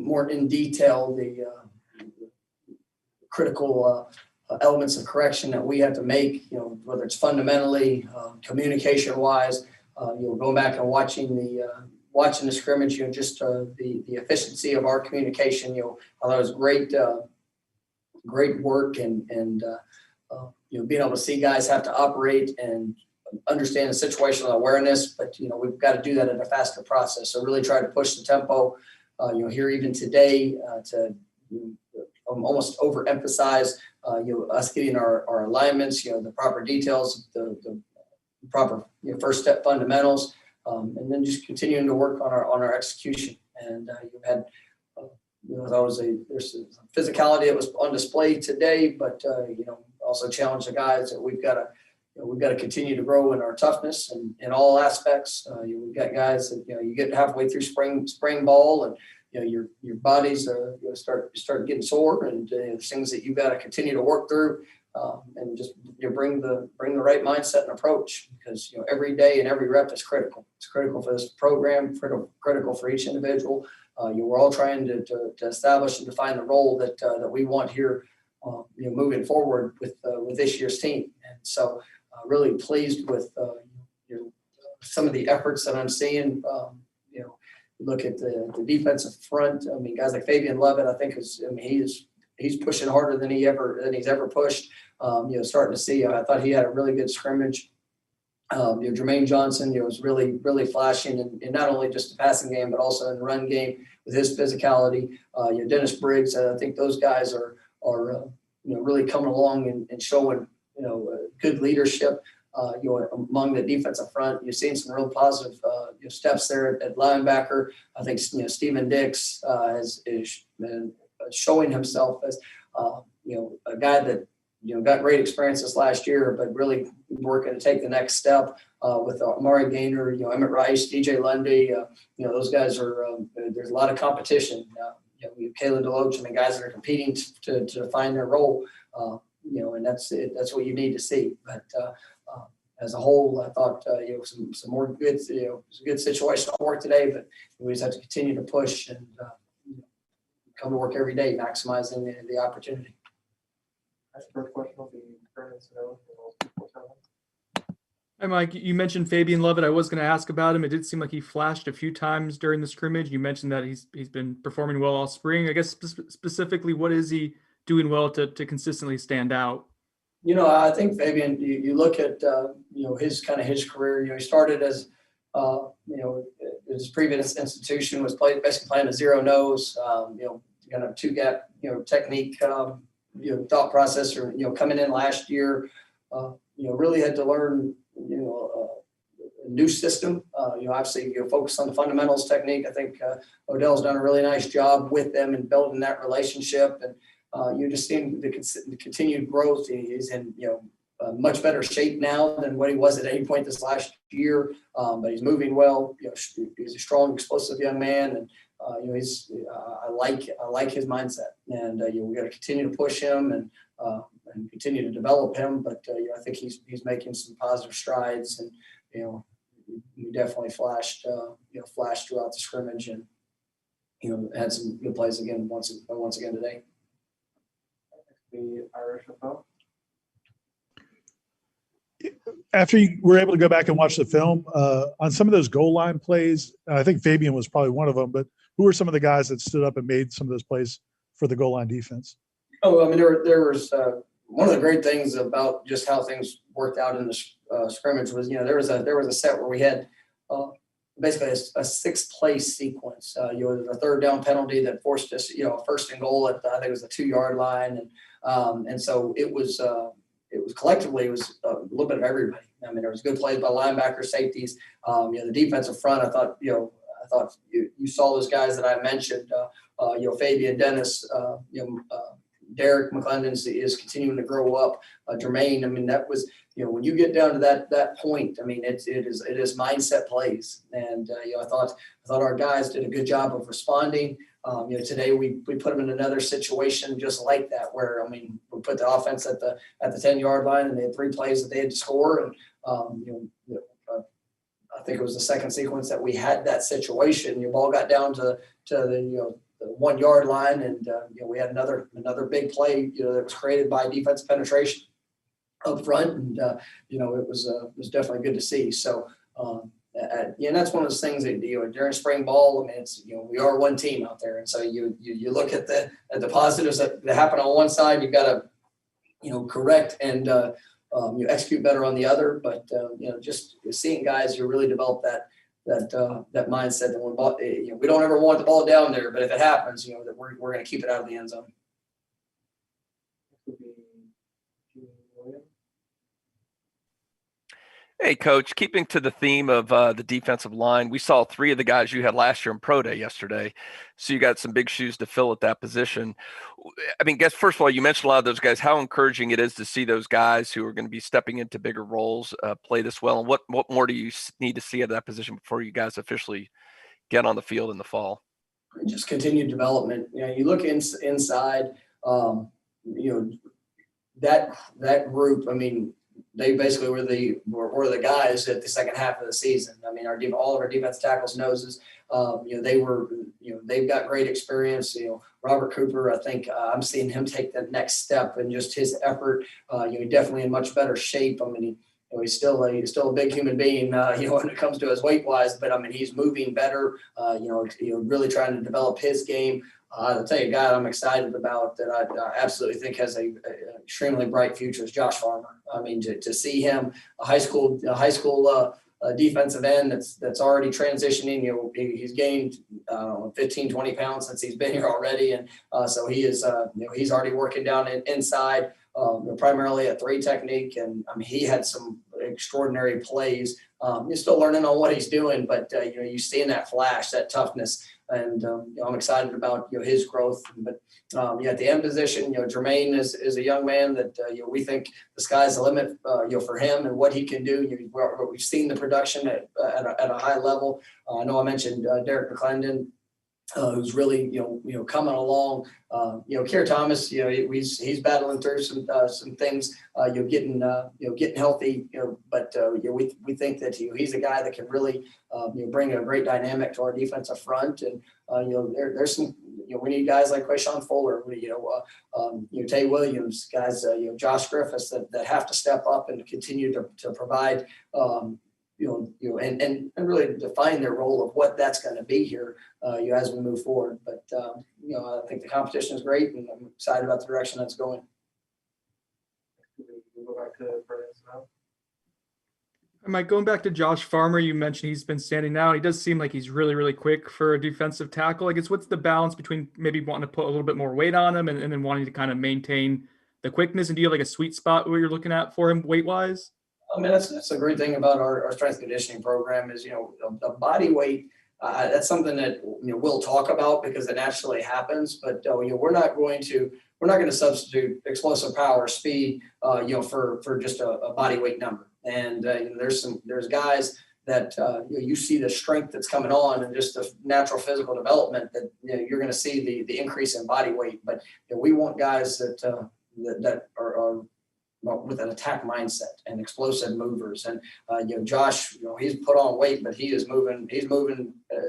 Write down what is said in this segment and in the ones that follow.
more in detail the critical elements of correction that we have to make, whether it's fundamentally, communication-wise, going back and watching the scrimmage, just the efficiency of our communication, I thought it was great work and being able to see guys have to operate and understand the situational awareness, but we've got to do that in a faster process. So really try to push the tempo, here even today, to almost overemphasize us getting our alignments, the proper details, the proper first step fundamentals, and then just continuing to work on our execution. And you've had there's some physicality that was on display today, but also challenge the guys that we've got to continue to grow in our toughness and in all aspects. We've got guys that you get halfway through spring ball and your bodies start getting sore, and there's things that you've got to continue to work through, and just bring the right mindset and approach, because every day and every rep is critical. It's critical for this program, critical for each individual. We're all trying to establish and define the role that we want here, moving forward with this year's team. And so, really pleased with some of the efforts that I'm seeing. Look at the defensive front. I mean, guys like Fabian Lovett, I think he's pushing harder than he's ever pushed. Starting to see. I thought he had a really good scrimmage. Jermaine Johnson, was really flashing in not only just the passing game, but also in the run game with his physicality. Dennis Briggs, I think those guys are really coming along and showing good leadership. Among the defensive front, you've seen some real positive steps there at linebacker. I think Stephen Dix is been showing himself as a guy that got great experiences last year, but really working to take the next step with Amari Gaynor, Emmett Rice, DJ Lundy. Those guys are. There's a lot of competition. We have Kayla DeLoach and the guys that are competing to find their role. And that's it. That's what you need to see. But as a whole, I thought some more good, some good situational work today. But we just have to continue to push and come to work every day, maximizing the opportunity. That's the first question. Will be Hi, Mike. You mentioned Fabian Lovett. I was going to ask about him. It did seem like he flashed a few times during the scrimmage. You mentioned that he's been performing well all spring. I guess specifically, what is he doing well to consistently stand out? I think Fabian, you look at his career. He started as his previous institution was basically playing a zero nose, kind of two gap technique, thought process, or coming in last year, really had to learn a new system. Obviously focus on the fundamentals technique. I think Odell's done a really nice job with them and building that relationship, and you just seeing the continued growth. He's in much better shape now than what he was at any point this last year, but he's moving well. He's a strong, explosive young man, and I like his mindset, and we got to continue to push him and continue to develop him. But I think he's making some positive strides, and he definitely flashed throughout the scrimmage, and had some good plays again once again today. The Irish NFL. After you were able to go back and watch the film on some of those goal line plays, I think Fabian was probably one of them, but who were some of the guys that stood up and made some of those plays for the goal line defense? Oh, I mean, there was one of the great things about just how things worked out in the scrimmage was, there was a set where we had basically a 6-play sequence. A third down penalty that forced us, a first and goal at I think it was the 2-yard line, and so it was collectively a little bit of everybody. I mean, there was good plays by linebackers, safeties, the defensive front. I thought you saw those guys that I mentioned, Fabian, Dennis, Derek McClendon is continuing to grow up. Jermaine, I mean, that was, when you get down to that point, I mean, it is mindset plays. And, I thought our guys did a good job of responding. Today we put them in another situation just like that, where, I mean, we put the offense at the 10-yard line, and they had 3 plays that they had to score. And, I think it was the second sequence that we had that situation. Your ball got down to the the 1 yard line, and we had another big play that was created by defensive penetration up front, and it was definitely good to see. So. And that's one of those things that during spring ball, I mean, it's we are one team out there, and so you look at the positives that happen on one side, you've got to correct and you execute better on the other. But just seeing guys who really develop that mindset that when ball, we don't ever want the ball down there, but if it happens, that we're going to keep it out of the end zone. Hey, Coach, keeping to the theme of the defensive line, we saw 3 of the guys you had last year in Pro Day yesterday. So you got some big shoes to fill at that position. I mean, first of all, you mentioned a lot of those guys, how encouraging it is to see those guys who are going to be stepping into bigger roles play this well. And what more do you need to see at that position before you guys officially get on the field in the fall? Just continued development. You look inside, that group, I mean, they basically were the guys at the second half of the season. I mean, all of our defense tackles, noses, they've got great experience. Robert Cooper, I think I'm seeing him take the next step and just his effort. Definitely in much better shape. I mean, he's still a big human being, when it comes to his weight wise, but I mean, he's moving better, really trying to develop his game. I'll tell you a guy I'm excited about that I absolutely think has a extremely bright future is Josh Farmer. I mean, to see him, a high school defensive end that's already transitioning, he's gained 15, 20 pounds since he's been here already. And so he is, he's already working down inside, primarily at 3 technique. And I mean, he had some extraordinary plays. He's still learning on what he's doing, but you see in that flash, that toughness. And I'm excited about his growth. But at the end position, Jermaine is a young man that we think the sky's the limit for him and what he can do. We've seen the production at a high level. I know I mentioned Derek McClendon, who's really coming along. Kier Thomas, he's battling through some things. Getting healthy. But we think that he's a guy that can really bring a great dynamic to our defensive front. And there's some we need guys like Quayshawn Fuller, Tay Williams, guys, Josh Griffiths that have to step up and continue to provide. And really define their role of what that's going to be here, as we move forward. But, I think the competition is great, and I'm excited about the direction that's going. We'll go back to Brendan's now. Mike, going back to Josh Farmer, you mentioned he's been standing out. He does seem like he's really, really quick for a defensive tackle. I guess what's the balance between maybe wanting to put a little bit more weight on him and then wanting to kind of maintain the quickness? And do you have like a sweet spot where you're looking at for him weight-wise? I mean, that's a great thing about our strength conditioning program is, the body weight. That's something that we'll talk about because it naturally happens. But we're not going to substitute explosive power, speed, for just a body weight number. And there's guys that you see the strength that's coming on and just the natural physical development that you're going to see the increase in body weight. But we want guys that are with an attack mindset and explosive movers. And Josh, he's put on weight, but he's moving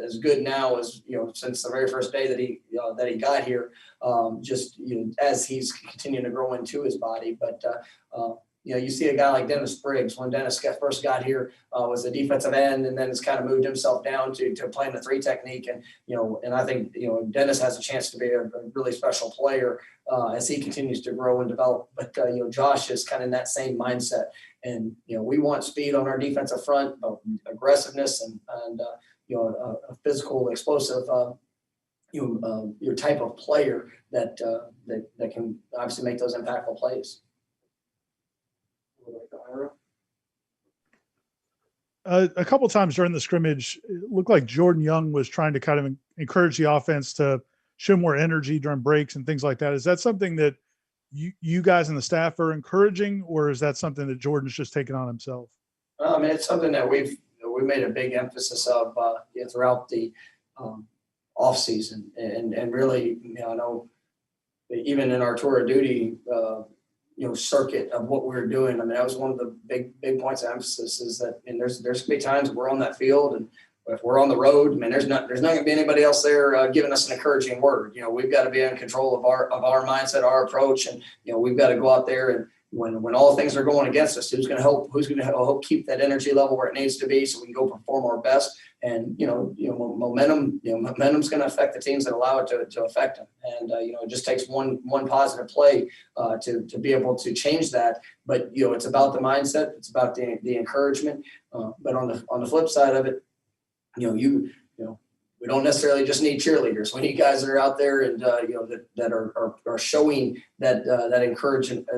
as good now as since the very first day that he got here. As he's continuing to grow into his body. But you see a guy like Dennis Briggs. When Dennis first got here, was a defensive end, and then has kind of moved himself down to playing the 3 technique. And and I think Dennis has a chance to be a really special player as he continues to grow and develop. But Josh is kind of in that same mindset, and we want speed on our defensive front, aggressiveness, and a physical, explosive. Your type of player that can obviously make those impactful plays. A couple of times during the scrimmage, it looked like Jordan Young was trying to kind of encourage the offense to show more energy during breaks and things like that. Is that something that you guys and the staff are encouraging, or is that something that Jordan's just taken on himself? I mean, it's something that we made a big emphasis of throughout the off season, and really, I know even in our tour of duty. circuit of what we were doing. I mean, that was one of the big points of emphasis is that, and there's going to be times we're on that field, and if we're on the road, I mean, there's not going to be anybody else there giving us an encouraging word. We've got to be in control of our mindset, our approach, and we've got to go out there, and when all things are going against us, who's going to help keep that energy level where it needs to be, so we can go perform our best. And momentum's going to affect the teams that allow it to affect them. And it just takes one positive play to be able to change that. But it's about the mindset, it's about the encouragement. But on the flip side of it, we don't necessarily just need cheerleaders. We need guys that are out there and that are showing that encouragement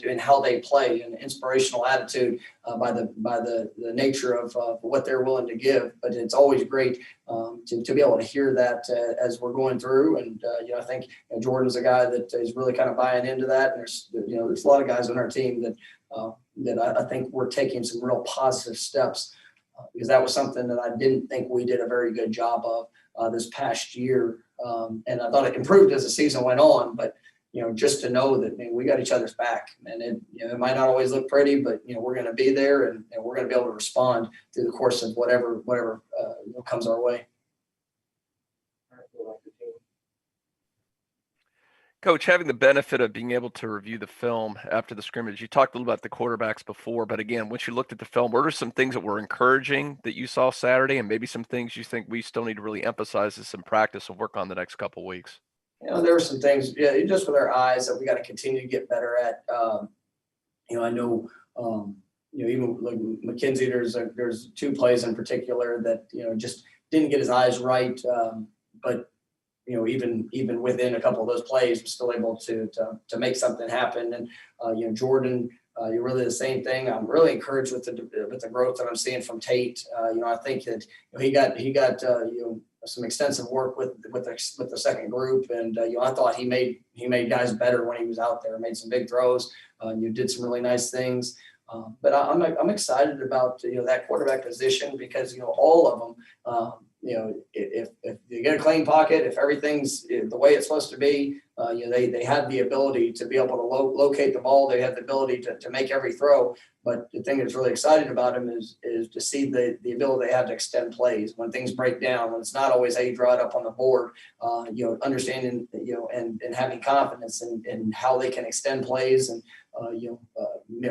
in how they play, and inspirational attitude by the nature of what they're willing to give. But it's always great to be able to hear that as we're going through. And I think Jordan's a guy that is really kind of buying into that. And there's a lot of guys on our team that I think we're taking some real positive steps. Because that was something that I didn't think we did a very good job of this past year. And I thought it improved as the season went on, but, just to know that we got each other's back, and it might not always look pretty, but, we're going to be there, and we're going to be able to respond through the course of whatever comes our way. Coach, having the benefit of being able to review the film after the scrimmage, you talked a little about the quarterbacks before, but again, once you looked at the film, what are some things that were encouraging that you saw Saturday, and maybe some things you think we still need to really emphasize as some practice and work on the next couple of weeks? There were some things, just with our eyes that we got to continue to get better at. I know, even like McKenzie, there's 2 plays in particular that, just didn't get his eyes right. But even within a couple of those plays, we're still able to make something happen. And Jordan, you're really the same thing. I'm really encouraged with the growth that I'm seeing from Tate. I think that he got some extensive work with the second group, and I thought he made guys better when he was out there. Made some big throws. Did some really nice things. But I'm excited about that quarterback position, because all of them. If you get a clean pocket, if everything's the way it's supposed to be, they have the ability to be able to locate the ball. They have the ability to make every throw. But the thing that's really exciting about him is to see the ability they have to extend plays when things break down, when it's not always how you draw it up on the board. Understanding and having confidence in how they can extend plays and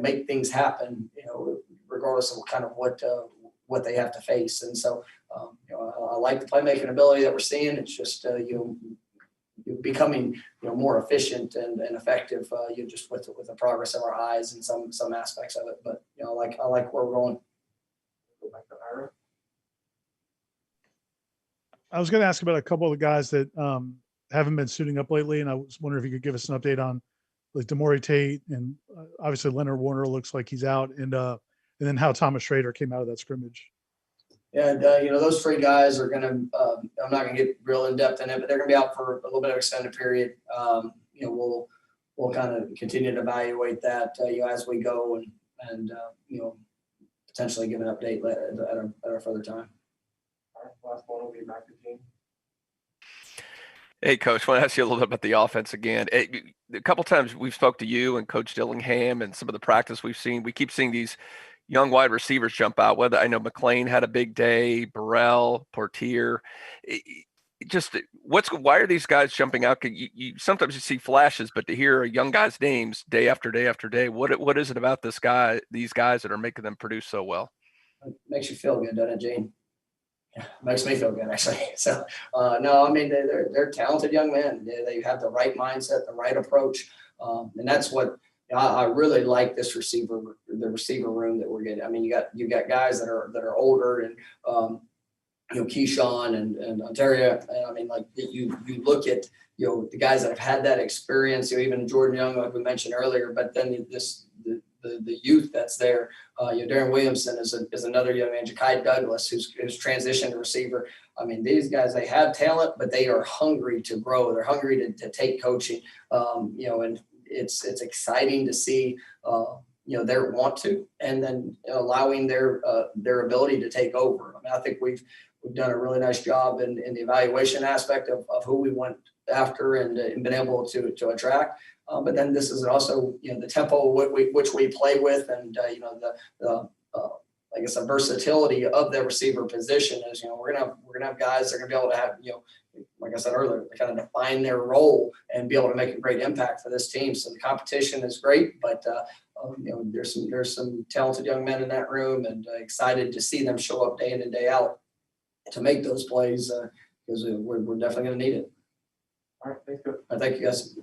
make things happen. Regardless of kind of what they have to face. And so, I like the playmaking ability that we're seeing. It's just, becoming, more efficient and effective, just with the progress of our eyes and some aspects of it. But, I like where we're going. I was going to ask about a couple of the guys that haven't been suiting up lately, and I was wondering if you could give us an update on like Demore Tate, and obviously Leonard Warner looks like he's out, and then how Thomas Schrader came out of that scrimmage. Yeah, those 3 guys are going to, I'm not going to get real in depth in it, but they're going to be out for a little bit of extended period. We'll kind of continue to evaluate that, as we go and potentially give an update at a further time. All right, last one will be back to Gene. Hey, Coach, I want to ask you a little bit about the offense again. A couple times we've spoke to you and Coach Dillingham, and some of the practice we've seen. We keep seeing these young wide receivers jump out. Whether I know McLean had a big day, Burrell, Portier. Why are these guys jumping out? You sometimes you see flashes, but to hear a young guy's names day after day after day, what is it about these guys that are making them produce so well? It makes you feel good, doesn't it, Gene? Yeah, it makes me feel good, actually. So, no, I mean, they're talented young men. They have the right mindset, the right approach. And that's what I really like the receiver room that we're getting. I mean, you got guys that are older, and, Keyshawn and Ontario. And I mean, like you look at, the guys that have had that experience, even Jordan Young, like we mentioned earlier, but then the youth that's there. Darren Williamson is another young man, Ja'Kai Douglas, who's transitioned to receiver. I mean, these guys, they have talent, but they are hungry to grow. They're hungry to take coaching, and it's exciting to see, their want to, and then allowing their ability to take over. I mean, I think we've we've done a really nice job in the evaluation aspect of who we went after and been able to attract. But then this is also, the tempo which we play with, and the I guess the versatility of the receiver position is, we're gonna have guys that are gonna be able to have, like I said earlier, kind of define their role and be able to make a great impact for this team. So the competition is great, but there's some talented young men in that room, and excited to see them show up day in and day out to make those plays, because we're definitely going to need it. All right, thanks, good. Thank you guys.